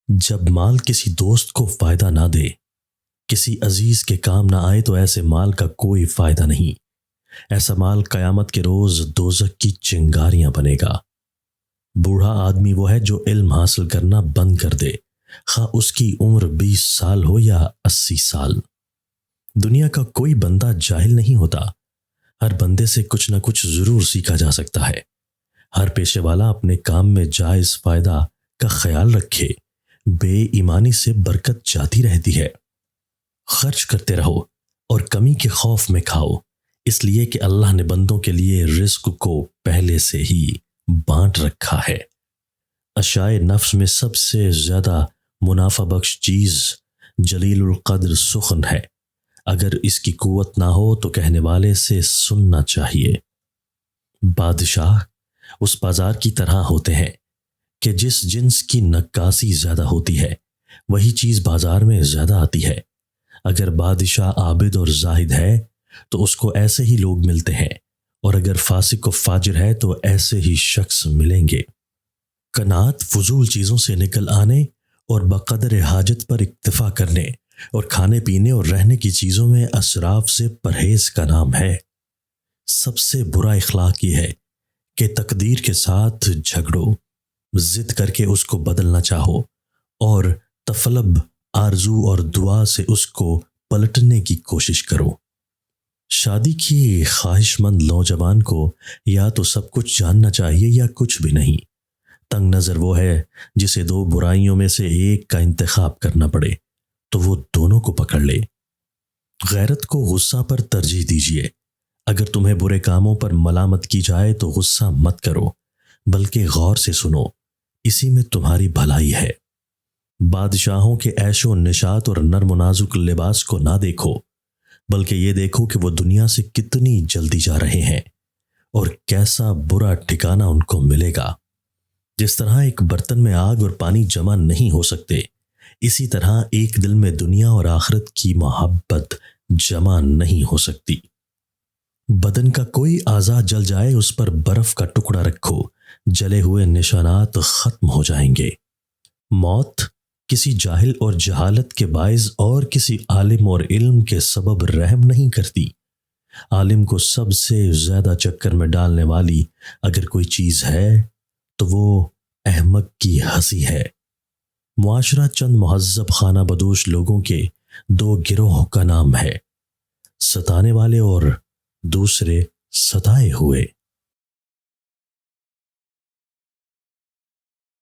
جب مال کسی دوست کو فائدہ نہ دے، کسی عزیز کے کام نہ آئے تو ایسے مال کا کوئی فائدہ نہیں۔ ایسا مال قیامت کے روز دوزخ کی چنگاریاں بنے گا۔ بوڑھا آدمی وہ ہے جو علم حاصل کرنا بند کر دے، خواہ اس کی عمر 20 سال ہو یا 80 سال۔ دنیا کا کوئی بندہ جاہل نہیں ہوتا، ہر بندے سے کچھ نہ کچھ ضرور سیکھا جا سکتا ہے۔ ہر پیشے والا اپنے کام میں جائز فائدہ کا خیال رکھے، بے ایمانی سے برکت جاتی رہتی ہے۔ خرچ کرتے رہو اور کمی کے خوف میں کھاؤ، اس لیے کہ اللہ نے بندوں کے لیے رزق کو پہلے سے ہی بانٹ رکھا ہے۔ اشیاء نفس میں سب سے زیادہ منافع بخش چیز جلیل القدر سخن ہے۔ اگر اس کی قوت نہ ہو تو کہنے والے سے سننا چاہیے۔ بادشاہ اس بازار کی طرح ہوتے ہیں کہ جس جنس کی نکاسی زیادہ ہوتی ہے وہی چیز بازار میں زیادہ آتی ہے۔ اگر بادشاہ عابد اور زاہد ہے تو اس کو ایسے ہی لوگ ملتے ہیں، اور اگر فاسق و فاجر ہے تو ایسے ہی شخص ملیں گے۔ قناعت فضول چیزوں سے نکل آنے اور بقدر حاجت پر اکتفا کرنے اور کھانے پینے اور رہنے کی چیزوں میں اسراف سے پرہیز کا نام ہے۔ سب سے برا اخلاق یہ ہے کہ تقدیر کے ساتھ جھگڑو، ضد کر کے اس کو بدلنا چاہو اور تفلب آرزو اور دعا سے اس کو پلٹنے کی کوشش کرو۔ شادی کی خواہش مند نوجوان کو یا تو سب کچھ جاننا چاہیے یا کچھ بھی نہیں۔ تنگ نظر وہ ہے جسے 2 برائیوں میں سے ایک کا انتخاب کرنا پڑے تو وہ دونوں کو پکڑ لے۔ غیرت کو غصہ پر ترجیح دیجیے۔ اگر تمہیں برے کاموں پر ملامت کی جائے تو غصہ مت کرو، بلکہ غور سے سنو، اسی میں تمہاری بھلائی ہے۔ بادشاہوں کے عیش و نشاط اور نرم و نازک لباس کو نہ دیکھو، بلکہ یہ دیکھو کہ وہ دنیا سے کتنی جلدی جا رہے ہیں اور کیسا برا ٹھکانہ ان کو ملے گا۔ جس طرح ایک برتن میں آگ اور پانی جمع نہیں ہو سکتے، اسی طرح ایک دل میں دنیا اور آخرت کی محبت جمع نہیں ہو سکتی۔ بدن کا کوئی اعضاء جل جائے، اس پر برف کا ٹکڑا رکھو، جلے ہوئے نشانات ختم ہو جائیں گے۔ موت کسی جاہل اور جہالت کے باعث اور کسی عالم اور علم کے سبب رحم نہیں کرتی۔ عالم کو سب سے زیادہ چکر میں ڈالنے والی اگر کوئی چیز ہے تو وہ احمق کی ہنسی ہے۔ معاشرہ چند مہذب خانہ بدوش لوگوں کے 2 گروہ کا نام ہے، ستانے والے اور دوسرے ستائے ہوئے۔